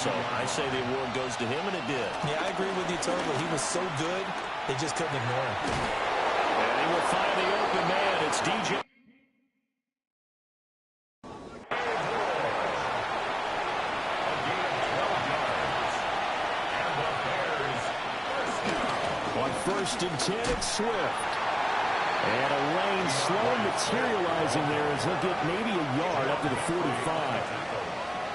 So I say the award goes to him, and it did. Yeah, I agree with you totally. He was so good, they just couldn't ignore him. And he will find the open man. It's DJ. On 1st and 10, it's Swift. And a lane slow materializing there as he'll get maybe a yard up to the 45.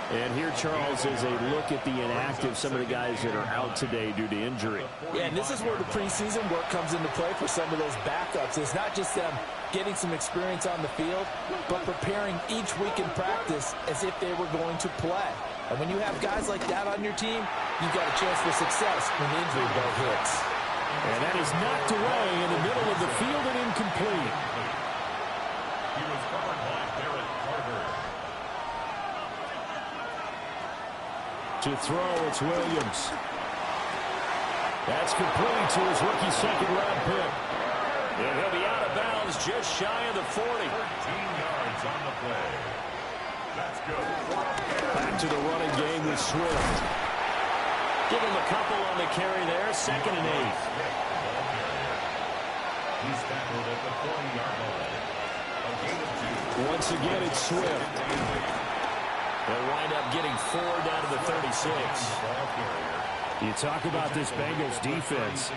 And here, Charles, is a look at the inactive, some of the guys that are out today due to injury. Yeah, and this is where the preseason work comes into play for some of those backups. It's not just them getting some experience on the field, but preparing each week in practice as if they were going to play. And when you have guys like that on your team, you've got a chance for success when the injury bell hits. And that is knocked away in the middle of the field and incomplete. He was covered by Derek Carter. To throw, it's Williams. That's complete to his rookie second-round pick. And he'll be out of bounds just shy of the 40. 13 yards on the play. That's good. Back to the running game with Swift. Give him a couple on the carry there, 2nd and 8. He's tackled at the 40-yard line. A gain of 2. Once again, it's Swift. They'll wind up getting 4 down to the 36. You talk about this Bengals defense.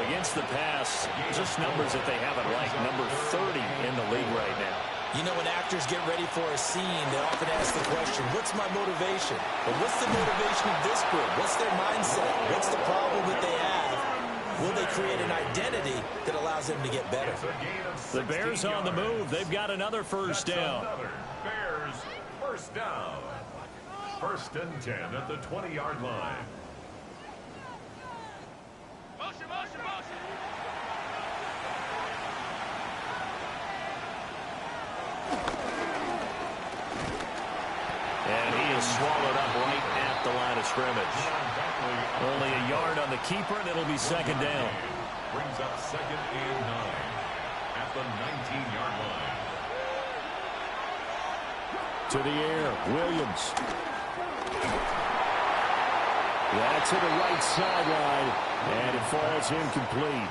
Against the pass, just numbers that they haven't liked. Number 30 in the league right now. You know, when actors get ready for a scene, they often ask the question, what's my motivation? But what's the motivation of this group? What's their mindset? What's the problem that they have? Will they create an identity that allows them to get better? The Bears on the move. They've got another first down. Bears first down. 1st and 10 at the 20-yard line. Motion, motion, motion. And he is swallowed up right at the line of scrimmage. Only a yard on the keeper, and it'll be 2nd down. Brings up 2nd and 9 at the 19-yard line. To the air, Williams. That's to the right sideline, and it falls incomplete.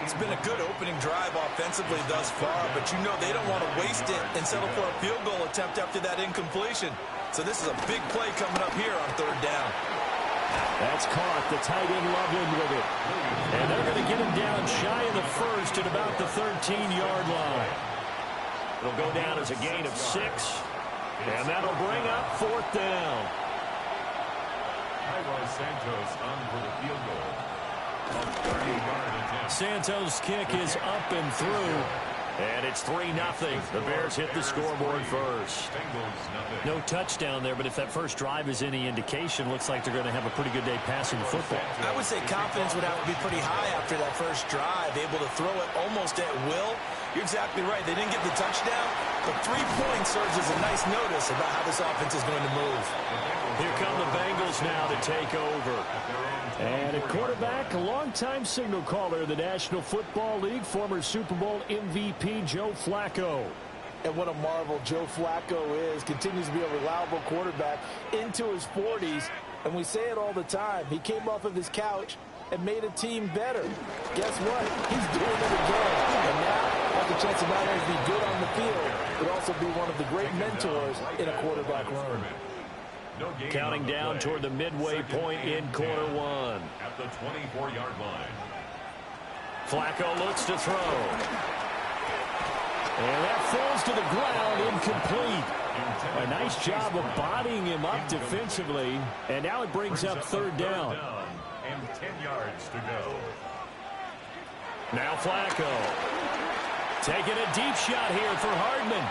It's been a good opening drive offensively thus far, but you know they don't want to waste it and settle for a field goal attempt after that incompletion. So this is a big play coming up here on 3rd down. That's caught. The tight end Loveland with it. And they're going to get him down shy of the 1st at about the 13-yard line. It'll go down as a gain of 6, and that'll bring up 4th down. Santos on for the field goal. A 30-yard attempt. Santos' kick is up and through, and it's 3-0. The Bears hit the scoreboard first. No touchdown there, but if that first drive is any indication, looks like they're going to have a pretty good day passing the football. I would say confidence would have to be pretty high after that first drive, able to throw it almost at will. You're exactly right. They didn't get the touchdown, but 3 points serves as a nice notice about how this offense is going to move. Here come the Bengals now to take over. And at quarterback, a longtime signal caller in the National Football League, former Super Bowl MVP Joe Flacco. And what a marvel Joe Flacco is. Continues to be a reliable quarterback into his 40s. And we say it all the time. He came off of his couch and made a team better. Guess what? He's doing it again. And now has a chance to not only be good on the field, but also be one of the great mentors in a quarterback room. Counting down toward the midway point in quarter 1. At the 24-yard line. Flacco looks to throw. And that falls to the ground, incomplete. A nice job of bodying him up defensively. And now it brings up 3rd down. And 10 yards to go. Now Flacco. Taking a deep shot here for Hardman.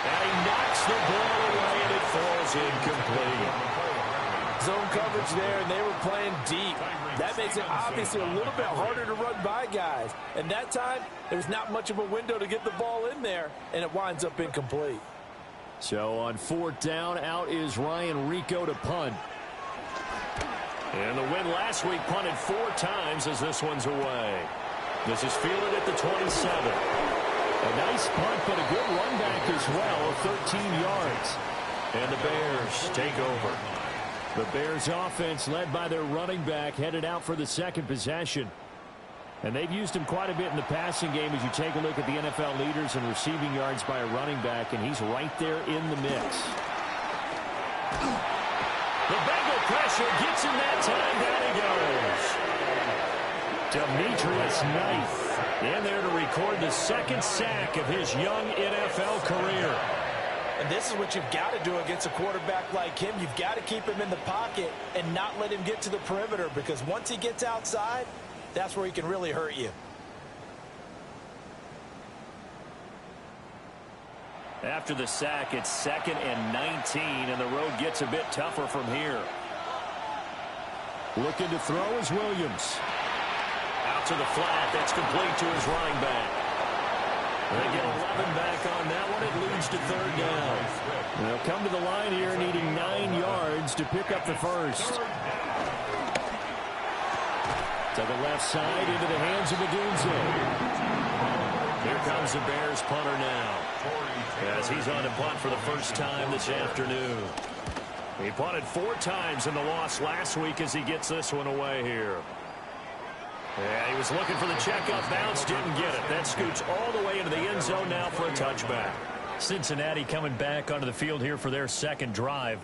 And he knocks the ball away, and it falls incomplete. Zone coverage there, and they were playing deep. That makes it obviously a little bit harder to run by guys. And that time, there was not much of a window to get the ball in there, and it winds up incomplete. So on 4th down, out is Ryan Rico to punt. And the win last week punted 4 times as this one's away. This is fielded at the 27. A nice punt, but a good run back as well, 13 yards. And the Bears take over. The Bears offense led by their running back headed out for the second possession. And they've used him quite a bit in the passing game as you take a look at the NFL leaders in receiving yards by a running back, and he's right there in the mix. The Bengal pressure gets him that time. Down he goes. Demetrius Knight in there to record the second sack of his young NFL career. And this is what you've got to do against a quarterback like him. You've got to keep him in the pocket and not let him get to the perimeter, because once he gets outside, that's where he can really hurt you. After the sack, it's 2nd and 19, and the road gets a bit tougher from here. Looking to throw is Williams. Out to the flat. That's complete to his running back. They get 11 back on that one. It leads to 3rd down. They'll come to the line here needing 9 yards to pick up the first. To the left side, into the hands of Odunze. Here comes the Bears punter now, as he's on to punt for the first time this afternoon. He punted 4 times in the loss last week as he gets this one away here. Yeah, he was looking for the checkup bounce, didn't get it. That scoots all the way into the end zone now for a touchback. Cincinnati coming back onto the field here for their second drive.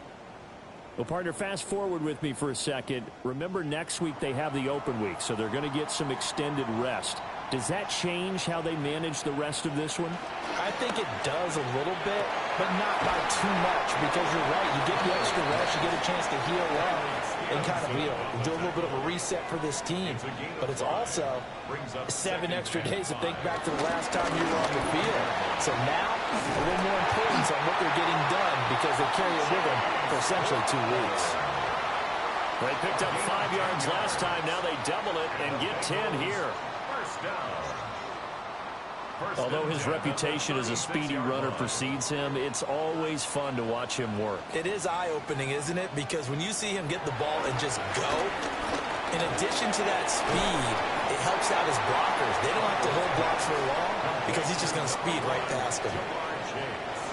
Well, partner, fast forward with me for a second. Remember, next week they have the open week, so they're going to get some extended rest. Does that change how they manage the rest of this one? I think it does a little bit, but not by too much, because you're right. You get the extra rest, you get a chance to heal up and kind of do a little bit of a reset for this team. But it's also 7 extra days to think back to the last time you were on the field. So now, a little more importance on what they're getting done, because they carry it with them for essentially 2 weeks. They picked up 5 yards last time. Now they double it and get 10 here. Although his reputation as a speedy runner precedes him, it's always fun to watch him work. It is eye-opening, isn't it? Because when you see him get the ball and just go, in addition to that speed, it helps out his blockers. They don't have to hold blocks for long because he's just going to speed right past them.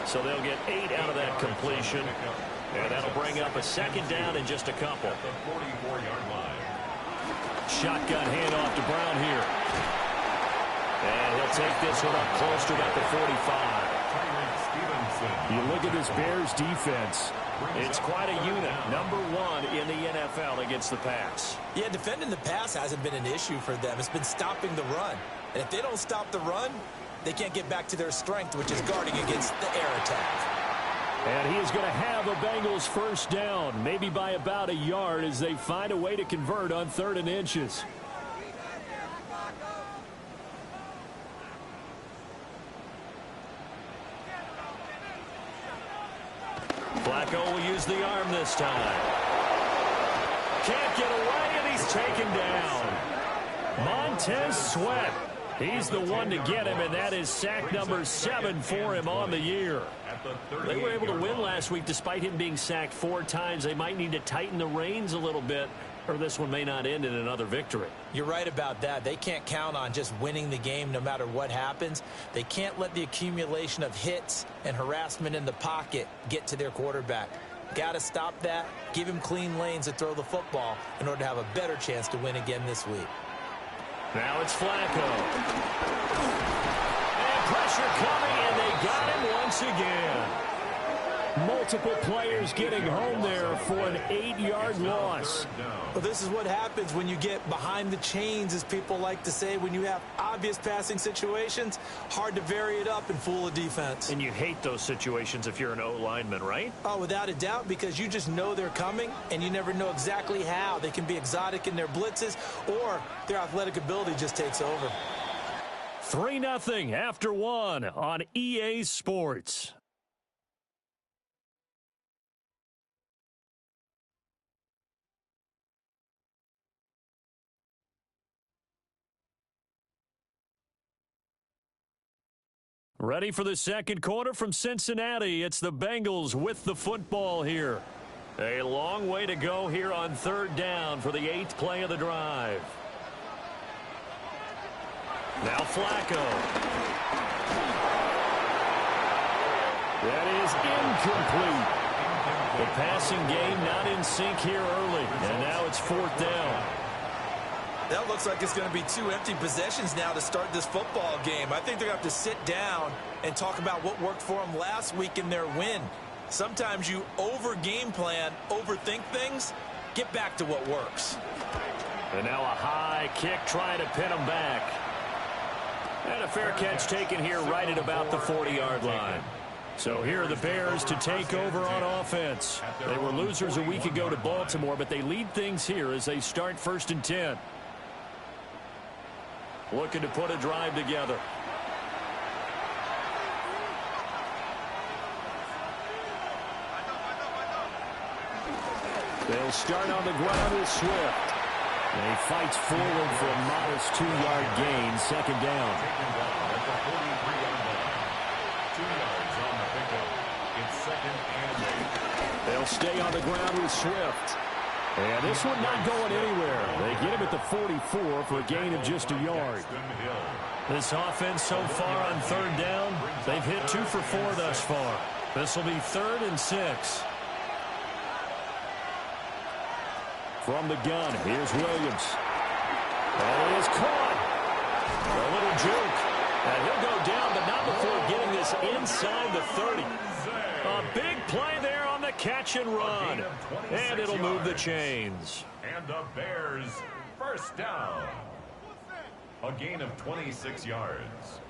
So they'll get 8 out of that completion, and that'll bring up a 2nd down in just a couple. Shotgun handoff to Brown here. And he'll take this one up close to about the 45. You look at this Bears defense. It's quite a unit. Number 1 in the NFL against the pass. Yeah, defending the pass hasn't been an issue for them. It's been stopping the run. And if they don't stop the run, they can't get back to their strength, which is guarding against the air attack. And he is going to have a Bengals first down, maybe by about a yard, as they find a way to convert on 3rd and inches. Flacco will use the arm this time. Can't get away, and he's taken down. Montez Sweat. He's the one to get him, and that is sack number 7 for him on the year. They were able to win last week despite him being sacked 4 times. They might need to tighten the reins a little bit, or this one may not end in another victory. You're right about that. They can't count on just winning the game no matter what happens. They can't let the accumulation of hits and harassment in the pocket get to their quarterback. Got to stop that, give him clean lanes to throw the football in order to have a better chance to win again this week. Now it's Flacco. And pressure coming, and they got him once again. Multiple players getting home there for an 8-yard loss. Well, this is what happens when you get behind the chains, as people like to say. When you have obvious passing situations, hard to vary it up and fool a defense. And you hate those situations if you're an O-lineman, right? Oh, without a doubt, because you just know they're coming, and you never know exactly how. They can be exotic in their blitzes, or their athletic ability just takes over. 3-0 after 1 on EA Sports. Ready for the second quarter from Cincinnati. It's the Bengals with the football here. A long way to go here on 3rd down for the 8th play of the drive. Now Flacco. That is incomplete. The passing game not in sync here early, and now it's 4th down. That looks like it's going to be 2 empty possessions now to start this football game. I think they're going to have to sit down and talk about what worked for them last week in their win. Sometimes you over-game plan, overthink things. Get back to what works. And now a high kick trying to pin them back. And a fair catch taken here right at about the 40-yard line. So here are the Bears to take over on offense. They were losers a week ago to Baltimore, but they lead things here as they start 1st and 10. Looking to put a drive together. They'll start on the ground with Swift. And he fights forward for a modest 2-yard gain, 2nd down. 2 yards on the pickup. It's 2nd and 8. They'll stay on the ground with Swift. And this one not going anywhere. They get him at the 44 for a gain of just a yard. This offense so far on 3rd down, they've hit 2 for 4 thus far. This will be 3rd and 6. From the gun, here's Williams. And it is caught. A little juke. And he'll go down, but not before getting this inside the 30. A big play there on the catch and run. And it'll move the chains. And the Bears, 1st down. A gain of 26 yards.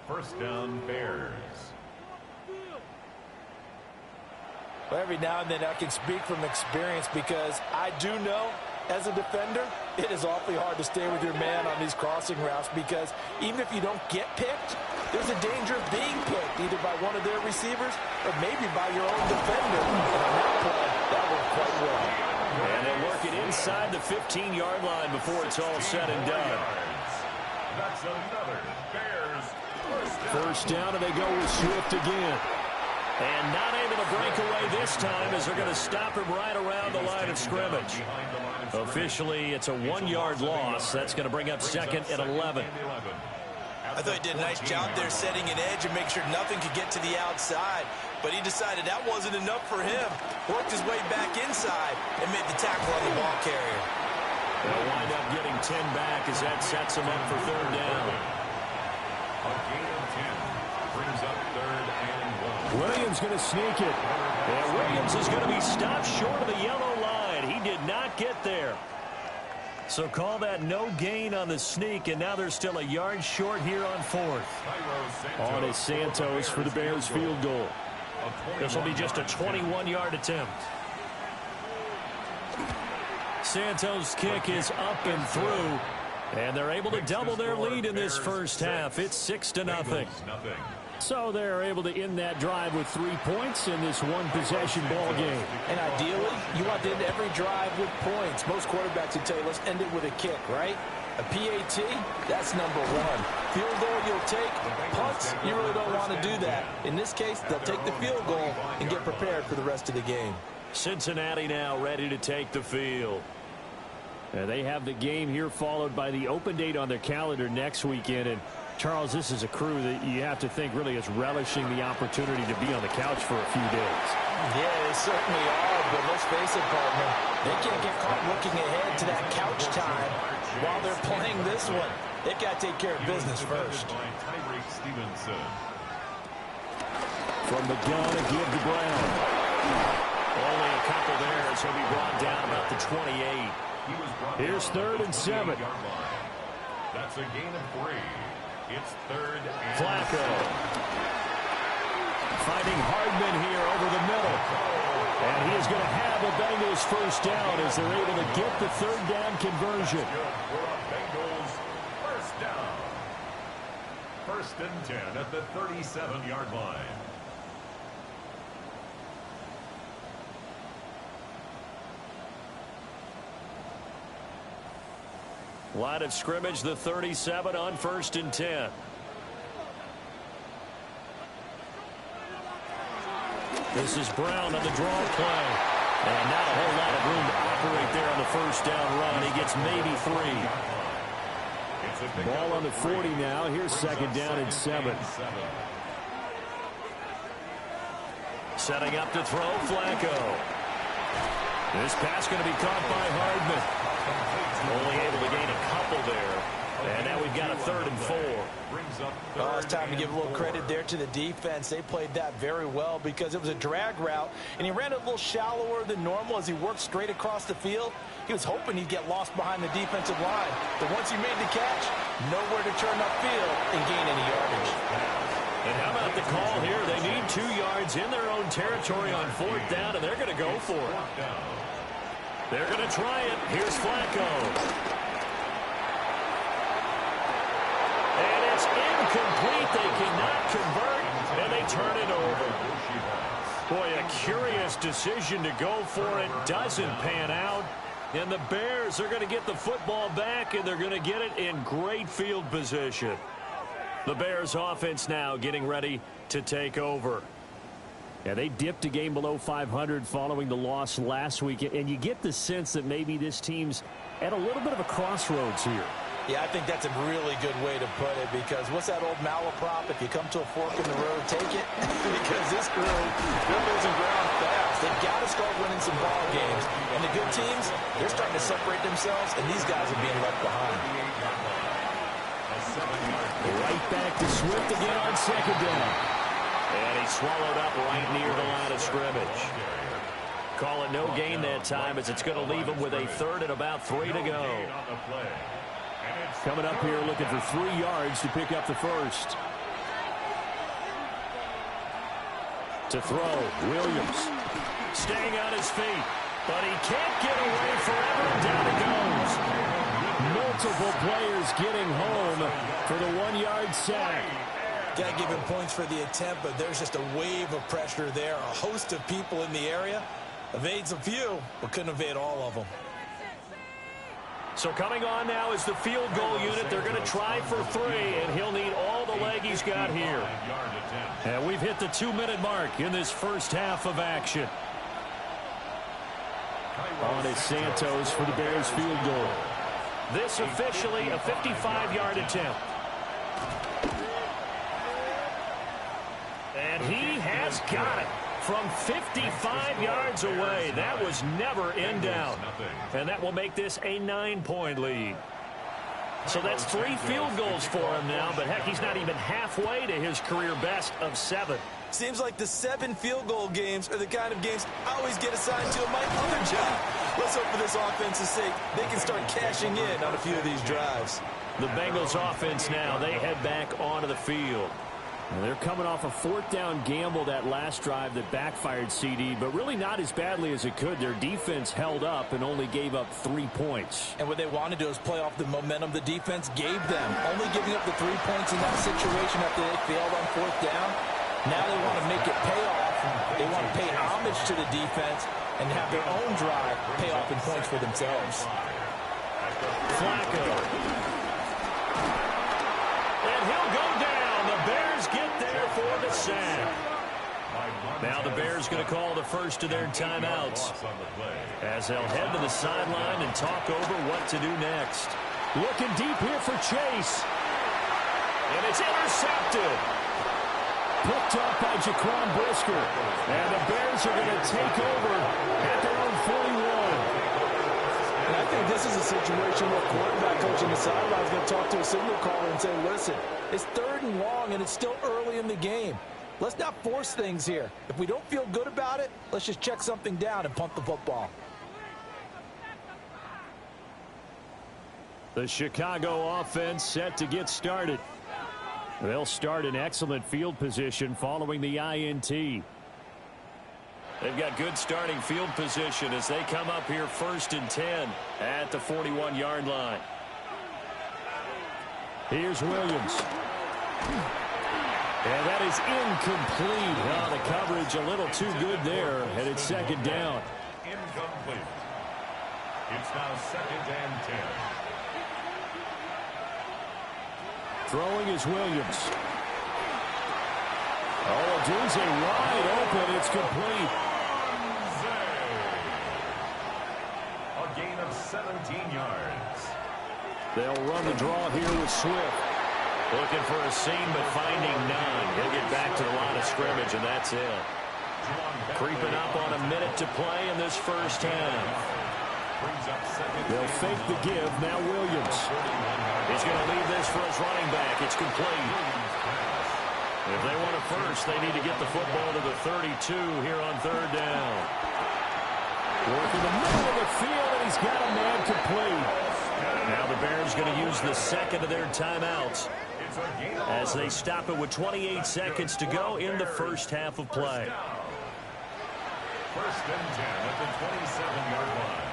1st down, Bears. Well, every now and then I can speak from experience because I do know as a defender it is awfully hard to stay with your man on these crossing routes because even if you don't get picked, there's a danger of being picked either by one of their receivers or maybe by your own defender. And on that play, that worked quite well. And they work it inside the 15-yard line before it's all said and done. That's another Bears 1st down, and they go with Swift again. And not able to break away this time as they're going to stop him right around the line of scrimmage. Officially, it's a 1-yard loss. That's going to bring up 2nd and 11. I thought he did a nice job there setting an edge and make sure nothing could get to the outside. But he decided that wasn't enough for him. Worked his way back inside and made the tackle on the ball carrier. They'll wind up getting 10 back as that sets them up for 3rd down. A gain of 10 brings up 3rd and 1. Williams going to sneak it. And Williams is going to be stopped short of the yellow line. He did not get there. So call that no gain on the sneak, and now they're still a yard short here on 4th. On is Santos for the Bears field goal. This will be just a 21-yard attempt. Santos' kick is up and through, and they're able to double their lead in this 1st half. It's 6-0. So they're able to end that drive with 3 points in this one-possession ball game. And ideally, you want to end every drive with points. Most quarterbacks would tell you, let's end it with a kick, right? A PAT, that's number 1. Field goal you'll take. Punts, you really don't want to do that. In this case, they'll take the field goal and get prepared for the rest of the game. Cincinnati now ready to take the field. And they have the game here followed by the open date on their calendar next weekend. And Charles, this is a crew that you have to think really is relishing the opportunity to be on the couch for a few days. Yeah, they certainly are, but let's face it, partner, they can't get caught looking ahead to that couch time while they're playing this one. They've got to take care of business first. From the gun, a give to Brown. Only a couple there as he'll be brought down about the 28. Here's 3rd and 7. That's a gain of 3. It's 3rd and Flacco. Finding Hardman here over the middle. And he is going to have a Bengals 1st down as they're able to get the 3rd down conversion. Bengals 1st down. 1st and 10 at the 37-yard line. Line of scrimmage, the 37 on 1st and 10. This is Brown on the draw play. And not a whole lot of room to operate there on the 1st down run. He gets maybe 3. Ball on the 40 now. Here's 2nd down and 7. Setting up to throw, Flacco. This pass going to be caught by Hardman. Only able to gain a couple there. And now we've got a 3rd and 4. Oh, it's time to give a little credit there to the defense. They played that very well because it was a drag route, and he ran it a little shallower than normal as he worked straight across the field. He was hoping he'd get lost behind the defensive line. But once he made the catch, nowhere to turn upfield and gain any yardage. And how about the call here? They need 2 yards in their own territory on 4th down, and they're going to go for it. They're going to try it. Here's Flacco. And it's incomplete. They cannot convert, and they turn it over. Boy, a curious decision to go for it. Doesn't pan out. And the Bears are going to get the football back, and they're going to get it in great field position. The Bears offense now getting ready to take over. Yeah, they dipped a game below 500 following the loss last week, and you get the sense that maybe this team's at a little bit of a crossroads here. Yeah, I think that's a really good way to put it because what's that old malaprop? If you come to a fork in the road, take it. Because this crew, they're losing ground fast. They've got to start winning some ball games. And the good teams, they're starting to separate themselves, and these guys are being left behind. Right back to Swift again on 2nd down. And he swallowed up right near the line of scrimmage. Call it no gain that time as it's going to leave him with a 3rd and about 3 to go. Coming up here looking for 3 yards to pick up the 1st. To throw, Williams. Staying on his feet. But he can't get away forever. Down it goes. Multiple players getting home for the 1-yard sack. Got to give him points for the attempt, but there's just a wave of pressure there. A host of people in the area. Evades a few, but couldn't evade all of them. So coming on now is the field goal unit. They're going to try for 3, and he'll need all the leg he's got here. And we've hit the 2-minute mark in this first half of action. On is Santos for the Bears field goal. This officially a 55-yard attempt. And he has got it from 55 yards away. That was never in doubt. And that will make this a 9-point lead. So that's 3 field goals for him now, but heck, he's not even halfway to his career best of 7. Seems like the 7 field goal games are the kind of games I always get assigned to in my other job. Let's hope for this offense's sake they can start cashing in on a few of these drives. The Bengals offense now, they head back onto the field. And they're coming off a 4th down gamble that last drive that backfired CD, but really not as badly as it could. Their defense held up and only gave up 3 points. And what they want to do is play off the momentum the defense gave them. Only giving up the 3 points in that situation after they failed on 4th down. Now they want to make it pay off. They want to pay homage to the defense and have their own drive pay off in points for themselves. Flacco. And he'll go down. The Bears get there for the sack. Now the Bears going to call the first of their timeouts as they'll head to the sideline and talk over what to do next. Looking deep here for Chase. And it's intercepted. Picked up by Jaquan Brisker. And the Bears are going to take over at their own 41. And I think this is a situation where quarterback coach on the sideline is going to talk to a signal caller and say, listen, it's 3rd and long and it's still early in the game. Let's not force things here. If we don't feel good about it, let's just check something down and punt the football. The Chicago offense set to get started. They'll start in excellent field position following the INT. They've got good starting field position as they come up here 1st and 10 at the 41-yard line. Here's Williams. And that is incomplete. Oh, the coverage a little too good there, and it's 2nd down. Incomplete. It's now 2nd and 10. Throwing is Williams. Oh, Odunze wide open. It's complete. A gain of 17 yards. They'll run the draw here with Swift. Looking for a seam, but finding none. He'll get back to the line of scrimmage, and that's it. Creeping up on a minute to play in this first half. They'll fake the give. Now Williams. He's going to leave this for his running back. It's complete. If they want a first, they need to get the football to the 32 here on third down. Working the middle of the field, and he's got a man complete. Now the Bears going to use the second of their timeouts as they stop it with 28 seconds to go in the first half of play. First and 10 at the 27-yard line.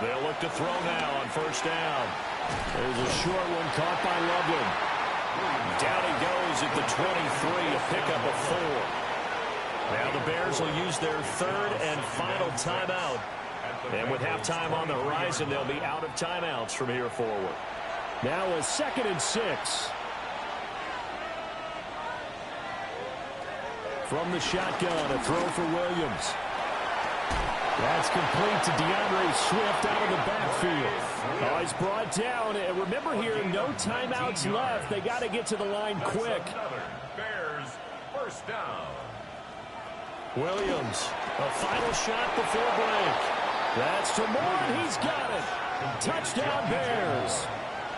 They'll look to throw now on first down. There's a short one caught by Loveland. Down he goes at the 23, a pickup of 4. Now the Bears will use their third and final timeout. And with halftime on the horizon, they'll be out of timeouts from here forward. Now a 2nd and 6. From the shotgun, a throw for Williams. That's complete to DeAndre Swift out of the backfield. Oh, he's brought down. And remember here, no timeouts left. They got to get to the line quick. Bears first down. Williams, a final shot before break. That's to Moore, and he's got it. Touchdown, Bears.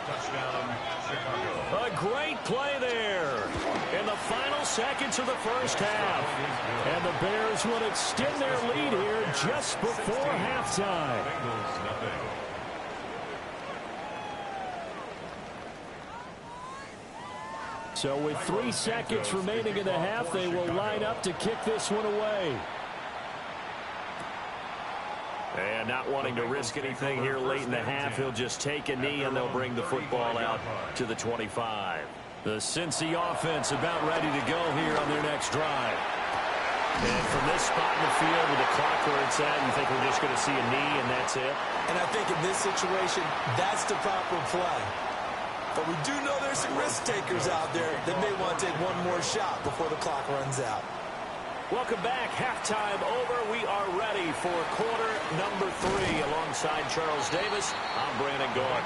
Touchdown, Chicago. A great play there in the final seconds of the first half. And the Bears will extend their lead here just before halftime. Bengals nothing. So with 3 seconds remaining in the half, they will line up to kick this one away. And not wanting to risk anything here late in the half, he'll just take a knee and they'll bring the football out to the 25. The Cincy offense about ready to go here on their next drive. And from this spot in the field with the clock where it's at, you think we're just going to see a knee and that's it? And I think in this situation, that's the proper play. But we do know there's some risk takers out there that may want to take one more shot before the clock runs out. Welcome back. Halftime over. We are ready for quarter number 3. Alongside Charles Davis, I'm Brandon Gordon.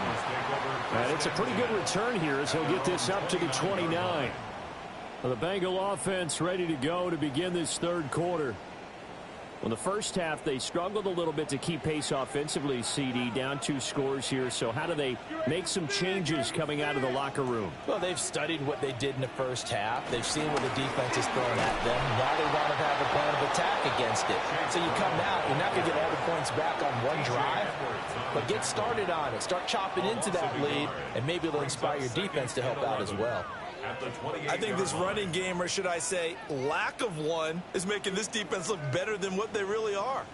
And it's a pretty good return here as he'll get this up to the 29. Well, the Bengal offense ready to go to begin this third quarter. In the first half, they struggled a little bit to keep pace offensively, CD, down 2 scores here. So how do they make some changes coming out of the locker room? Well, they've studied what they did in the first half. They've seen what the defense is throwing at them. Now they want to have a plan of attack against it. So you come out, you're not going to get all the points back on one drive, but get started on it. Start chopping into that lead, and maybe it'll inspire your defense to help out as well. I think this running game, or should I say lack of one, is making this defense look better than what they really are.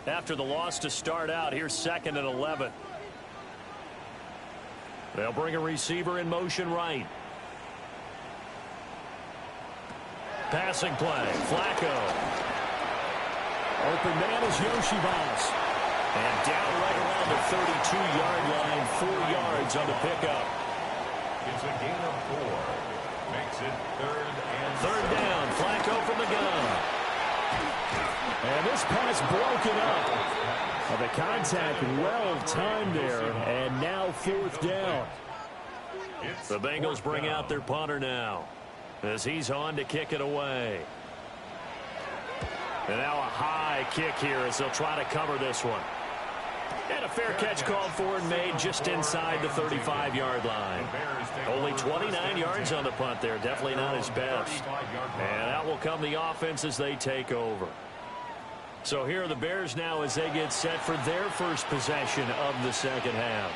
After the loss to start out, here's 2nd and 11. They'll bring a receiver in motion right. Passing play, Flacco. Open man is Yoshibas. And down right around the 32-yard line, 4 yards on the pickup. It's a gain of 4. Makes it Third down, Flacco from the gun. And this pass broken up. The contact well timed there, and now 4th down. The Bengals bring out their punter now as he's on to kick it away. And now a high kick here as they'll try to cover this one. And a fair catch called for and made just inside the 35-yard line. Only 29 yards on the punt there. Definitely not his best. And out will come the offense as they take over. So here are the Bears now as they get set for their first possession of the second half.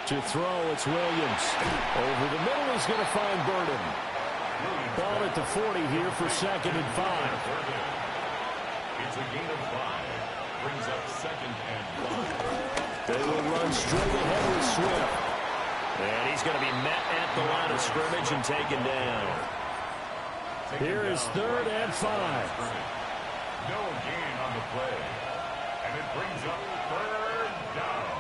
To throw, it's Williams. Over the middle, he's going to find Burden. Ball at the 40 here for 2nd and 5. It's a gain of 5. Brings up 2nd and 5. They will run straight ahead with Swift. And he's going to be met at the line of scrimmage and taken down. Here is 3rd and 5. No gain on the play. And it brings up 3rd down.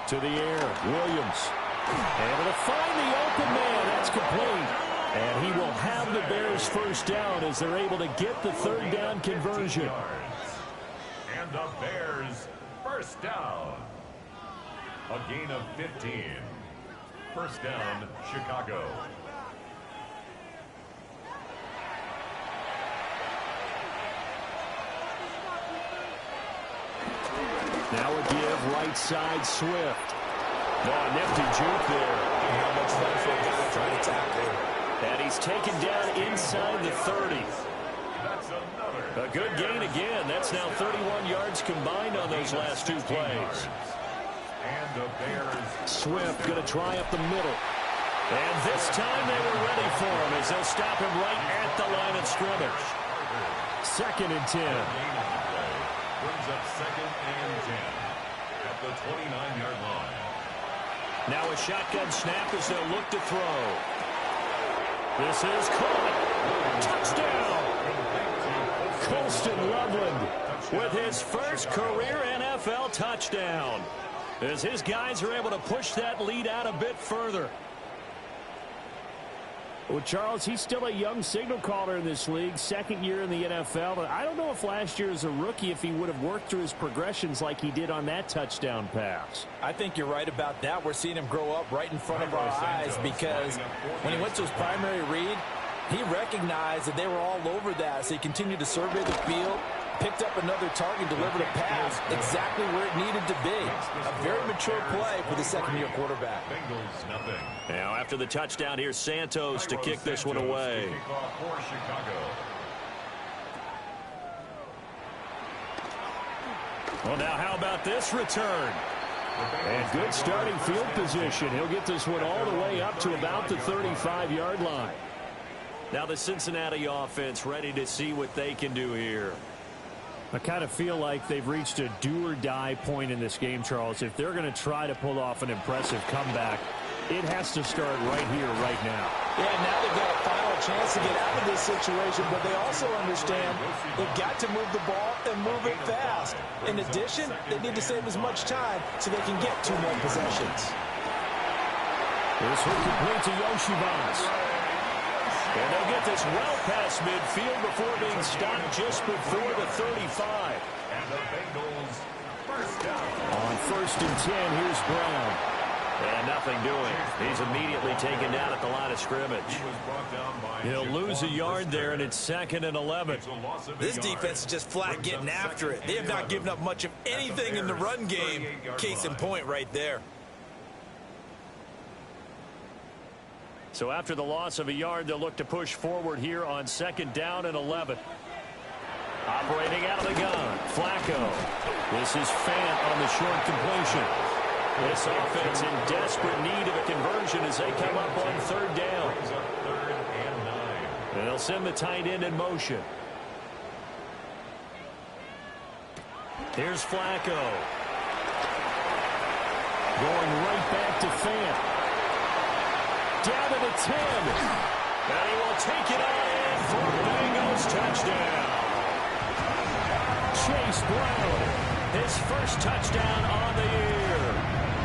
To the air, Williams. Able to find the open man. That's complete. And he will have the Bears first down as they're able to get the 3rd down conversion. And the Bears first down. A gain of 15. First down, Chicago. Now a give right side Swift. Oh, nifty juke there. Not much fun for a guy trying to tackle him. And he's taken down inside the 30. A good gain again. That's now 31 yards combined on those last two plays. And the Bears. Swift going to try up the middle. And this time they were ready for him as they'll stop him right at the line of scrimmage. 2nd and 10. Brings up 2nd and 10 at the 29-yard line. Now a shotgun snap as they'll look to throw. This is caught. Touchdown. Colston Loveland with his first career NFL touchdown as his guys are able to push that lead out a bit further. Well, Charles, he's still a young signal caller in this league, 2nd year in the NFL. But I don't know if last year as a rookie if he would have worked through his progressions like he did on that touchdown pass. I think you're right about that. We're seeing him grow up right in front of our eyes because when he went to his primary read, he recognized that they were all over that. So he continued to survey the field, picked up another target, delivered a pass exactly where it needed to be. A very mature play for the 2nd-year quarterback. Bengals nothing. Now after the touchdown, here's Santos to kick this one away. Well, now how about this return? And good starting field position. He'll get this one all the way up to about the 35-yard line. Now the Cincinnati offense ready to see what they can do here. I kind of feel like they've reached a do-or-die point in this game, Charles. If they're going to try to pull off an impressive comeback, it has to start right here, right now. Yeah, now they've got a final chance to get out of this situation, but they also understand they've got to move the ball and move it fast. In addition, they need to save as much time so they can get 2 more possessions. This will complete to Yoshivas. And they'll get this well past midfield before being stopped just before the 35. And the Bengals first down. On 1st and 10, here's Brown. And nothing doing. He's immediately taken down at the line of scrimmage. He'll lose a yard there, and it's 2nd and 11. This defense is just flat getting after it. They have not given up much of anything in the run game. Case in point right there. So after the loss of a yard, they'll look to push forward here on 2nd down and 11. Operating out of the gun, Flacco. This is Fant on the short completion. This offense in desperate need of a conversion as they come up on 3rd down. And they'll send the tight end in motion. Here's Flacco. Going right back to Fant. Down to the 10. And he will take it on for a Bengals touchdown. Chase Brown, his first touchdown on the year.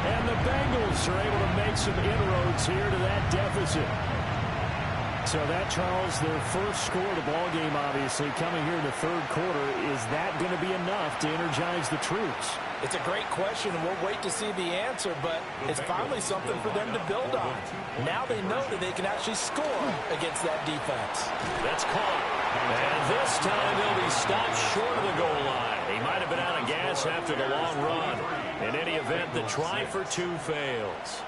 And the Bengals are able to make some inroads here to that deficit. So that, Charles, their first score of the ballgame, obviously, coming here in the 3rd quarter. Is that going to be enough to energize the troops? It's a great question, and we'll wait to see the answer, but it's finally something for them to build on. Now they know that they can actually score against that defense. That's caught. And this time they'll be stopped short of the goal line. He might have been out of gas after the long run. In any event, the try for 2 fails.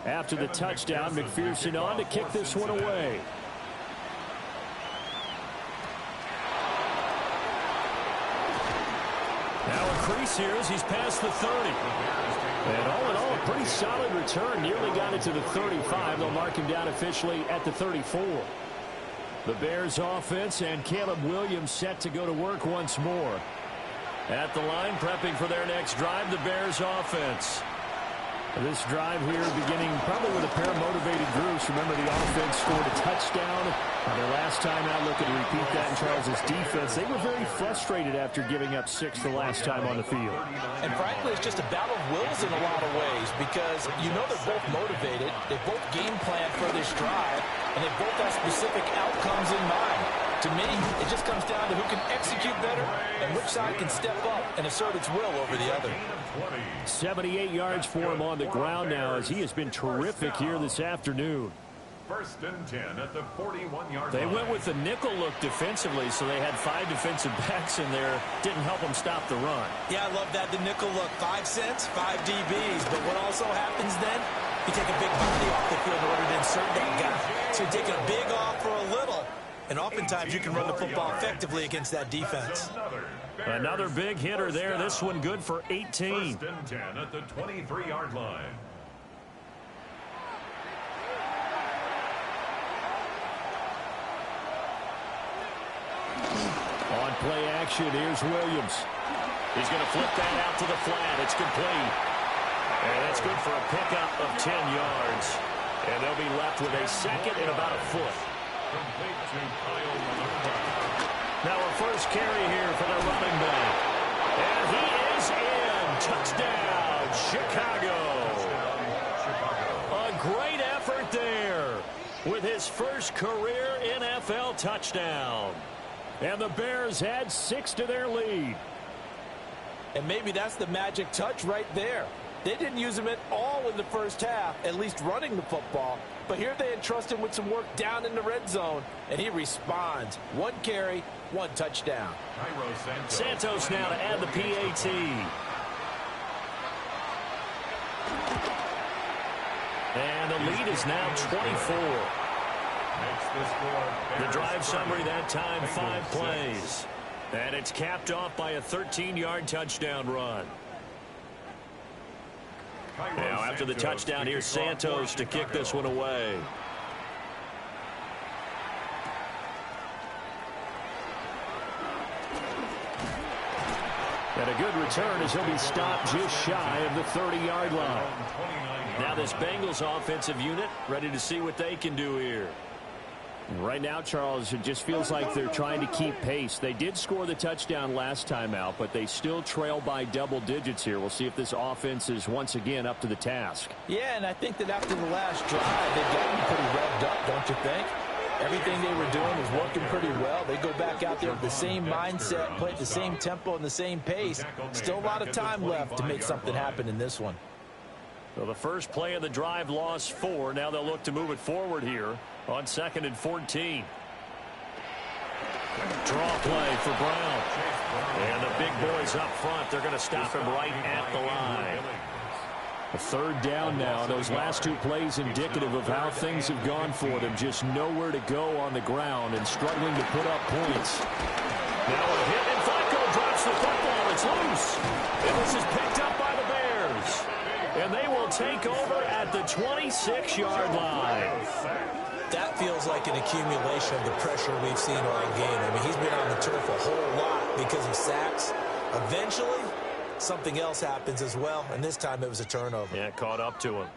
After the touchdown, McPherson on to kick this one away. Now a crease here as he's past the 30. And all in all, a pretty solid return. Nearly got it to the 35. They'll mark him down officially at the 34. The Bears offense and Caleb Williams set to go to work once more. At the line, prepping for their next drive, the Bears offense. This drive here beginning probably with a pair of motivated groups. Remember, the offense scored a touchdown. Their last time out, looking to repeat that in Charles' defense. They were very frustrated after giving up 6 the last time on the field. And frankly, it's just a battle of wills in a lot of ways because you know they're both motivated. They both game plan for this drive, and they both have specific outcomes in mind. To me, it just comes down to who can execute better and which side can step up and assert its will over the other. 78 yards for him on the ground now as he has been terrific here this afternoon. 1st and 10 at the 41-yard line. They went with the nickel look defensively, so they had 5 defensive backs in there. Didn't help them stop the run. Yeah, I love that, the nickel look. 5 cents, 5 DBs. But what also happens then? You take a big body off the field in order to insert that guy. So you're taking a big off for a little. And oftentimes you can run the football effectively against that defense. Another big hitter there. This one good for 18. 1st and 10 at the 23-yard line. On play action, here's Williams. He's going to flip that out to the flat. It's complete. And that's good for a pickup of 10 yards. And they'll be left with a second and about a foot. Now a first carry here for the running back. And he is in. Touchdown, Chicago. A great effort there with his first career NFL touchdown. And the Bears add 6 to their lead. And maybe that's the magic touch right there. They didn't use him at all in the first half, at least running the football. But here they entrust him with some work down in the red zone, and he responds. 1 carry, 1 touchdown. Santos now to add the PAT. And the lead is now 24. The drive summary that time, 5 plays. And it's capped off by a 13-yard touchdown run. Now after the touchdown, here's Santos to kick this one away. And a good return as he'll be stopped just shy of the 30-yard line. Now this Bengals offensive unit ready to see what they can do here. Right now, Charles, it just feels like they're trying to keep pace. They did score the touchdown last time out, but they still trail by double digits here. We'll see if this offense is once again up to the task. Yeah, and I think that after the last drive, they've gotten pretty revved up, don't you think? Everything they were doing was working pretty well. They go back out there with the same mindset, play at the same tempo and the same pace. Still a lot of time left to make something happen in this one. Well, the first play of the drive lost 4. Now they'll look to move it forward here on 2nd and 14. Draw play for Brown. And the big boys up front, they're going to stop him right at the line. A 3rd down now. Those last 2 plays indicative of how things have gone for them. Just nowhere to go on the ground and struggling to put up points. Now a hit, and Flacco drops the football. It's loose. And this is picked up by the Bears. And they will take over at the 26-yard line. That feels like an accumulation of the pressure we've seen all game. I mean, he's been on the turf a whole lot because of sacks. Eventually, something else happens as well, and this time it was a turnover. Yeah, caught up to him.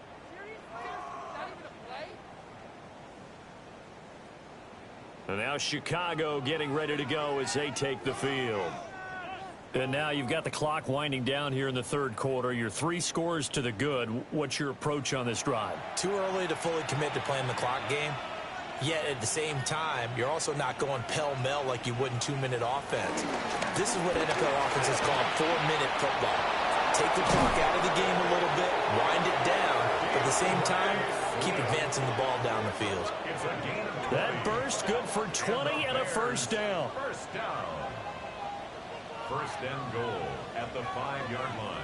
And now Chicago getting ready to go as they take the field. And now you've got the clock winding down here in the 3rd quarter. You're 3 scores to the good. What's your approach on this drive? Too early to fully commit to playing the clock game. Yet at the same time, you're also not going pell-mell like you would in 2-minute offense. This is what NFL offenses call 4-minute football. Take the clock out of the game a little bit, wind it down, but at the same time, keep advancing the ball down the field. That burst good for 20 and a 1st down. 1st and goal at the 5-yard line.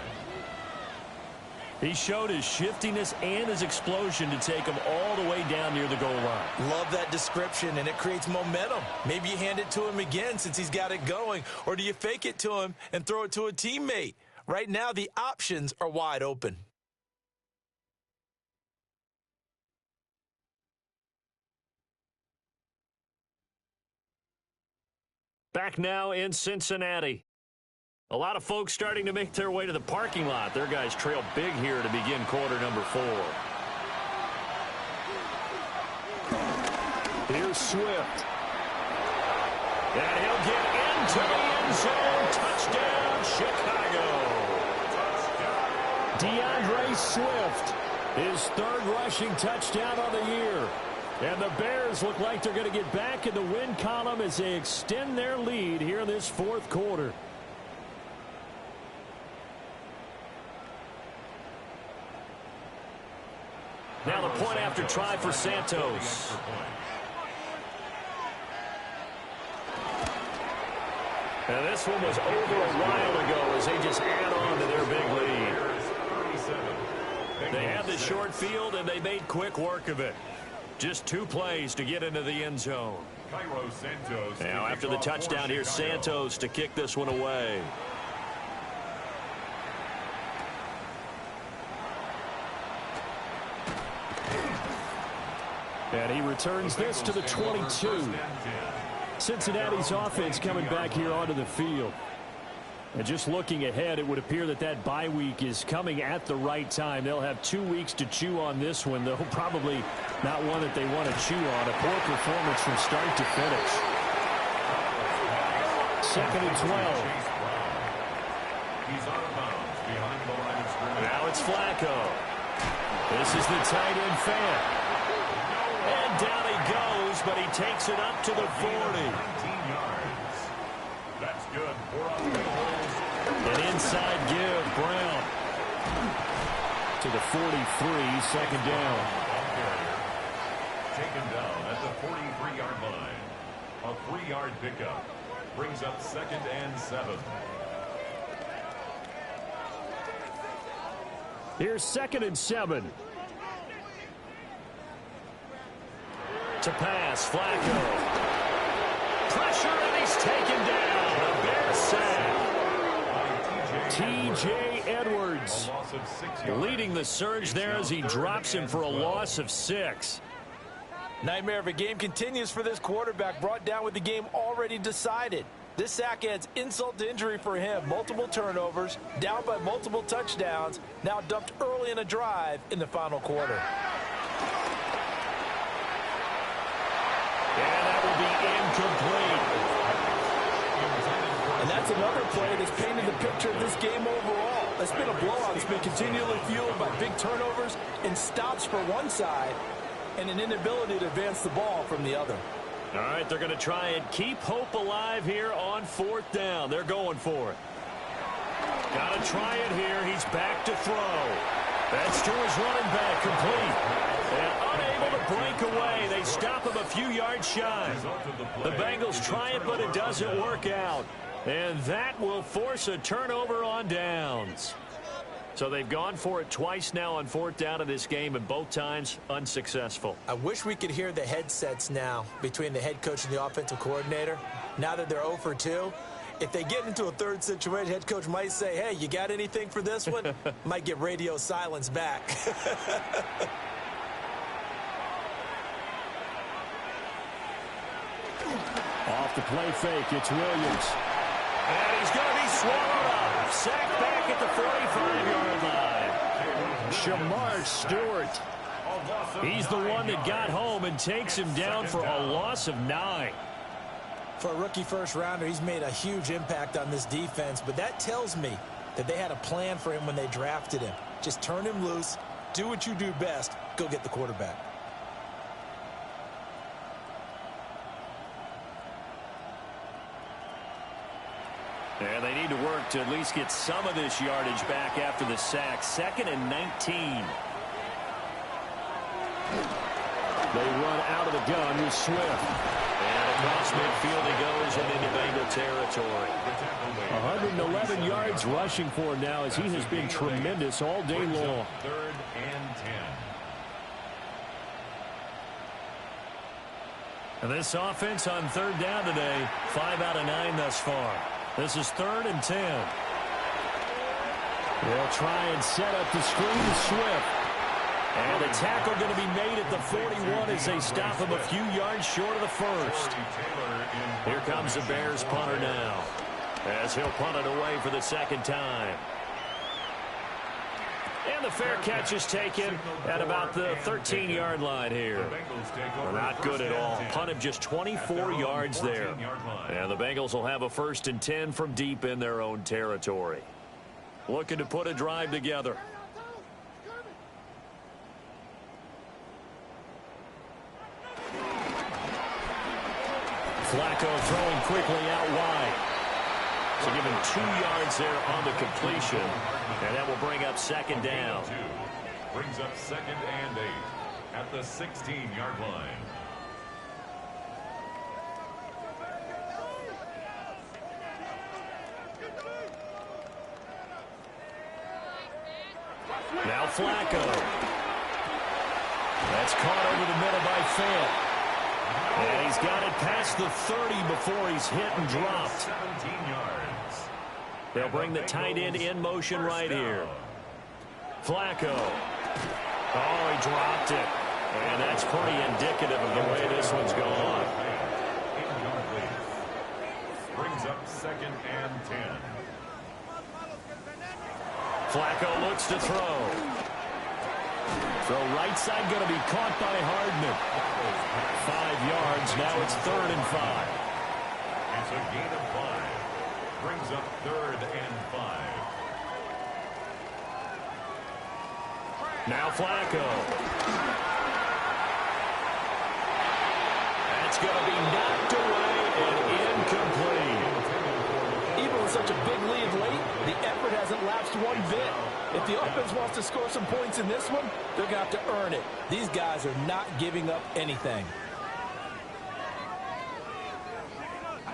He showed his shiftiness and his explosion to take him all the way down near the goal line. Love that description, and it creates momentum. Maybe you hand it to him again since he's got it going, or do you fake it to him and throw it to a teammate? Right now, the options are wide open. Back now in Cincinnati. A lot of folks starting to make their way to the parking lot. Their guys trail big here to begin quarter number 4. Here's Swift. And he'll get into the end zone. Touchdown, Chicago. DeAndre Swift, his 3rd rushing touchdown on the year. And the Bears look like they're going to get back in the win column as they extend their lead here in this fourth quarter. Now the point after try for Santos. And this one was over a while ago as they just add on to their big lead. They had the short field, and they made quick work of it. Just 2 plays to get into the end zone. Now after the touchdown, here's Santos to kick this one away. And he returns this to the 22. Cincinnati's offense coming back here onto the field. And just looking ahead, it would appear that that bye week is coming at the right time. They'll have 2 weeks to chew on this one, though probably not one that they want to chew on. A poor performance from start to finish. 2nd and 12. Now it's Flacco. This is the tight end fan. And down he goes, but he takes it up to the 40. That's good. An inside give, Brown. To the 43, second down. Taken down at the 43-yard line. A 3-yard pickup brings up 2nd and 7. Here's 2nd and 7. To pass, Flacco. Pressure, and he's taken down. A Bears sack. T.J. Edwards leading the surge there as he drops him for a loss of 6. Nightmare of a game continues for this quarterback, brought down with the game already decided. This sack adds insult to injury for him. Multiple turnovers, down by multiple touchdowns, now dumped early in a drive in the final quarter. And that will be incomplete. And that's another play that's painted the picture of this game overall. It's been a blowout. It's been continually fueled by big turnovers and stops for one side and an inability to advance the ball from the other. All right, they're going to try and keep hope alive here on 4th down. They're going for it. Got to try it here. He's back to throw. That's to his running back, complete. And unable to break away. They stop him a few yards shy. The Bengals try it, but it doesn't work out. And that will force a turnover on downs. So they've gone for it twice now on 4th down in this game, and both times unsuccessful. I wish we could hear the headsets now between the head coach and the offensive coordinator. Now that they're 0 for 2, if they get into a third situation, head coach might say, hey, you got anything for this one? Might get radio silence back. Off the play fake, it's Williams. And he's going to be swallowed up. Sacked back at the 45-yard line. Shamar Stewart. He's the one that got home and takes him down for a loss of 9. For a rookie first-rounder, he's made a huge impact on this defense, but that tells me that they had a plan for him when they drafted him. Just turn him loose, do what you do best, go get the quarterback. And they need to work to at least get some of this yardage back after the sack. 2nd and 19. They run out of the gun with Swift. And across midfield he goes and into Bengal territory. 111 yards rushing for him now as he has been tremendous all day long. 3rd and 10. And this offense on 3rd down today, 5 out of 9 thus far. This is 3rd and 10. They'll try and set up the screen to Swift. And the tackle going to be made at the 41 as they stop him a few yards short of the first. Here comes the Bears punter now, as he'll punt it away for the 2nd time. And the fair catch is taken at about the 13-yard line here. Well, not good at all. Punt of just 24 yards there. And the Bengals will have a 1st and 10 from deep in their own territory. Looking to put a drive together. Flacco throwing quickly out wide. So given 2 yards there on the completion. And that will bring up second down. Brings up 2nd and 8 at the 16-yard line. Now Flacco. That's caught over the middle by Fant. And he's got it past the 30 before he's hit and dropped. 17 yards. They'll bring the tight end in motion right here. Flacco. Oh, he dropped it. And that's pretty indicative of the way this one's gone. Brings up 2nd and 10. Flacco looks to throw. Throw right side going to be caught by Hardman. 5 yards. Now it's 3rd and 5. It's a gain of 5. Brings up 3rd and 5. Now Flacco. That's going to be knocked away and incomplete. Even with such a big lead late, the effort hasn't lapsed one bit. If the offense wants to score some points in this one, they're going to have to earn it. These guys are not giving up anything.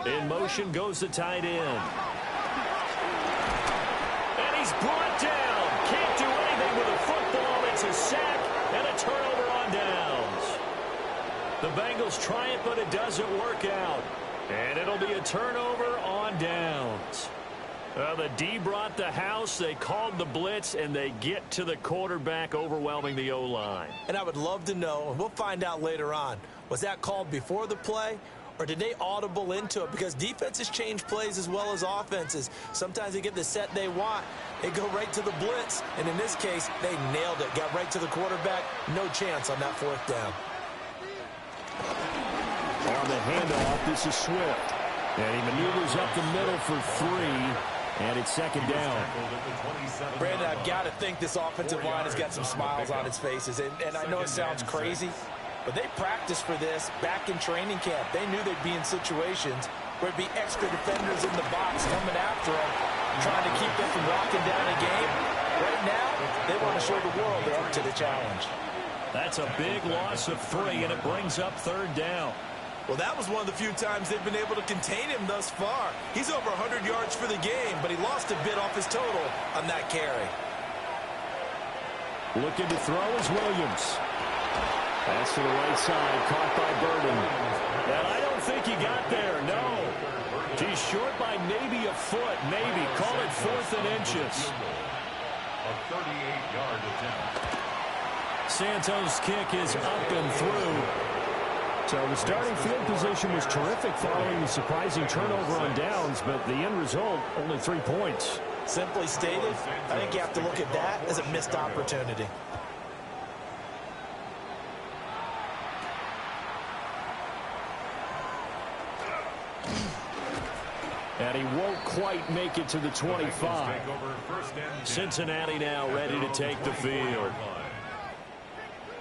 In motion goes the tight end. And he's brought down. Can't do anything with a football. It's a sack and a turnover on downs. The Bengals try it, but it doesn't work out. And it'll be a turnover on downs. The D brought the house. They called the blitz, and they get to the quarterback, overwhelming the O-line. And I would love to know, and we'll find out later on, was that called before the play, or did they audible into it? Because defenses change plays as well as offenses. Sometimes they get the set they want. They go right to the blitz, and in this case, they nailed it. Got right to the quarterback. No chance on that 4th down. On the handoff, this is Swift. And he maneuvers up the middle for 3. And it's 2nd down. Brandon, I've got to think this offensive line has got some smiles on its faces. And I know it sounds crazy, but they practiced for this back in training camp. They knew they'd be in situations where it'd be extra defenders in the box coming after them, trying to keep them from locking down a game. Right now, they want to show the world they're up to the challenge. That's a big loss of 3, and it brings up 3rd down. Well, that was one of the few times they've been able to contain him thus far. He's over 100 yards for the game, but he lost a bit off his total on that carry. Looking to throw is Williams. Pass to the right side, caught by Burden. And I don't think he got there, no. He's short by maybe a foot, maybe. Call it 4th and inches. A 38-yard attempt. Santos' kick is up and through. So the starting field position was terrific following the surprising turnover on downs, but the end result, only 3 points. Simply stated, I think you have to look at that as a missed opportunity. And he won't quite make it to the 25. Cincinnati now ready to take the field.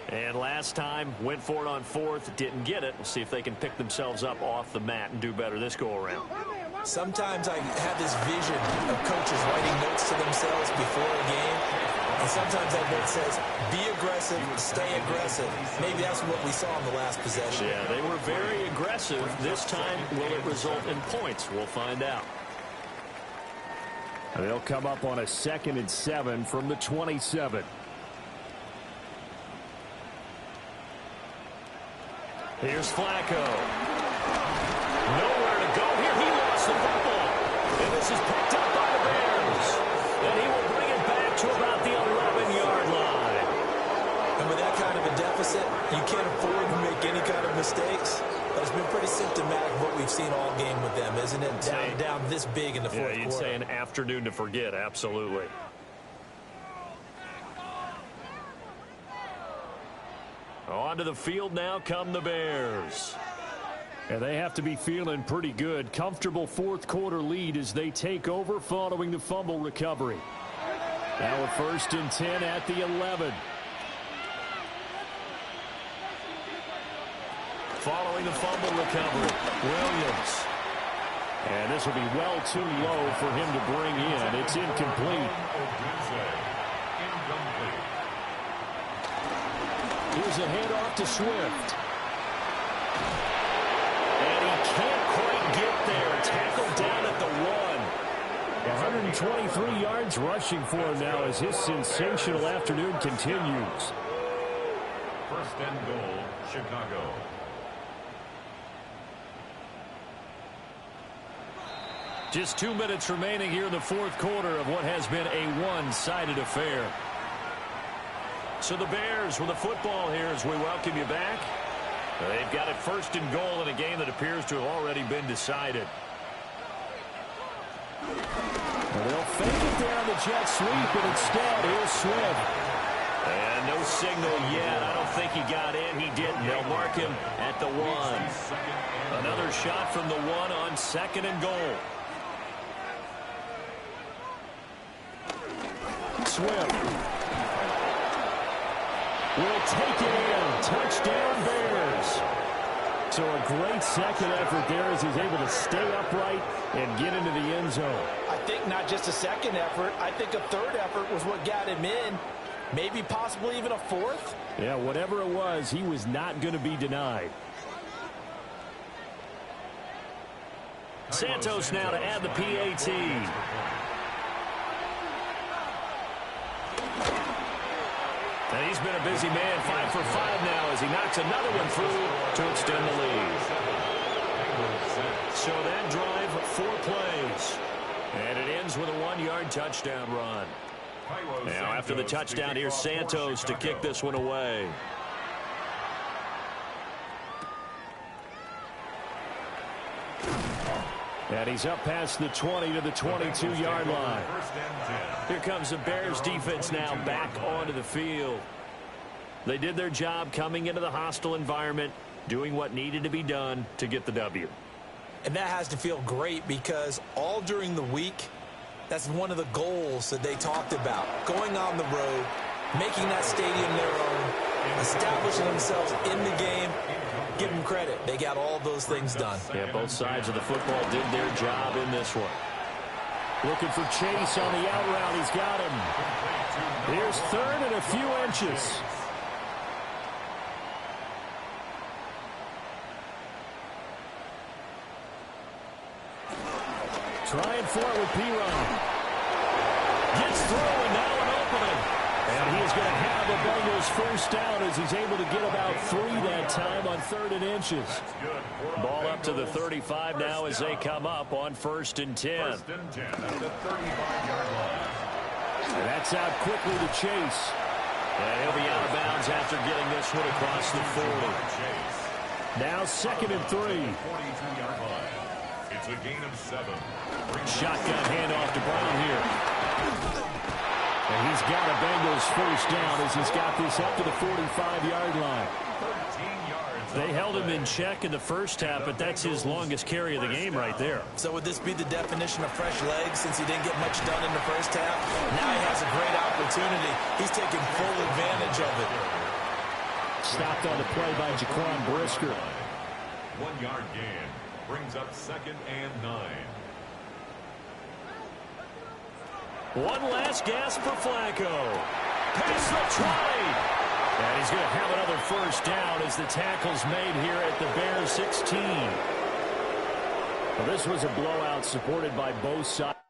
And last time, went for it on 4th, didn't get it. We'll see if they can pick themselves up off the mat and do better this go-around. Sometimes I have this vision of coaches writing notes to themselves before a game. And sometimes that note says, be aggressive, stay aggressive. Maybe that's what we saw in the last possession. Yeah, they were very aggressive. This time, will it result in points? We'll find out. And they'll come up on a 2nd and 7 from the 27. Here's Flacco. Nowhere to go here. He lost the football. And this is picked up by the Bears. And he will bring it back to about the 11-yard line. And with that kind of a deficit, you can't afford to make any kind of mistakes. But it's been pretty symptomatic of what we've seen all game with them, isn't it? Down this big in the fourth quarter. Yeah, you'd say an afternoon to forget. Absolutely. Onto the field now come the Bears. And they have to be feeling pretty good. Comfortable 4th quarter lead as they take over following the fumble recovery. Now a 1st and 10 at the 11. following the fumble recovery. Williams. And this will be well too low for him to bring in. It's incomplete. Here's a handoff to Swift. And he can't quite get there. Tackled down at the 1. 123 yards rushing for him now as his sensational afternoon continues. First and goal, Chicago. Just 2 minutes remaining here in the fourth quarter of what has been a one-sided affair. So the Bears with the football here as we welcome you back. They've got it first and goal in a game that appears to have already been decided. Well, they'll fake it there on the jet sweep, but instead, here's Swift. And no signal yet. I don't think he got in. He didn't. They'll mark him at the 1. Another shot from the 1 on second and goal. Swift will take it in. Touchdown, Bears. So a great second effort there as he's able to stay upright and get into the end zone. I think not just a second effort. I think a third effort was what got him in. Maybe possibly even a fourth. Yeah, whatever it was, he was not going to be denied. Santos now to add the PAT. And he's been a busy man, 5 for 5 now as he knocks another one through to extend the lead. So that drive, 4 plays. And it ends with a 1-yard touchdown run. Now after the touchdown, here's Santos to kick this one away. And he's up past the 20 to the 22-yard line. Here comes the Bears defense now back onto the field. They did their job coming into the hostile environment, doing what needed to be done to get the W. And that has to feel great because all during the week, that's one of the goals that they talked about. Going on the road, making that stadium their own, establishing themselves in the game. Give them credit. They got all those things done. Yeah, both sides of the football did their job in this one. Looking for Chase on the out route. He's got him. Here's third and a few inches. Trying for it with Piron. Gets through and now an opening. And he is going to have the Bengals first down as he's able to get about 3 that time on 3rd and inches. Ball up to the 35 now as they come up on 1st and 10. First and 10 at the 35-yard line. And that's out quickly to Chase. And he'll be out of bounds after getting this one across the 40. Now 2nd and 3. 42-yard line. It's a gain of 7. Shotgun handoff to Brown here. And he's got a Bengals first down as he's got this up to the 45-yard line. 13 yards. They held him in check in the first half, but that's his longest carry of the game right there. So would this be the definition of fresh legs since he didn't get much done in the first half? Now he has a great opportunity. He's taking full advantage of it. Stopped on the play by Jaquan Brisker. 1-yard gain. Brings up 2nd and 9. One last gasp for Flacco. Past the 20. And he's going to have another first down as the tackle's made here at the Bears 16. Well, this was a blowout supported by both sides.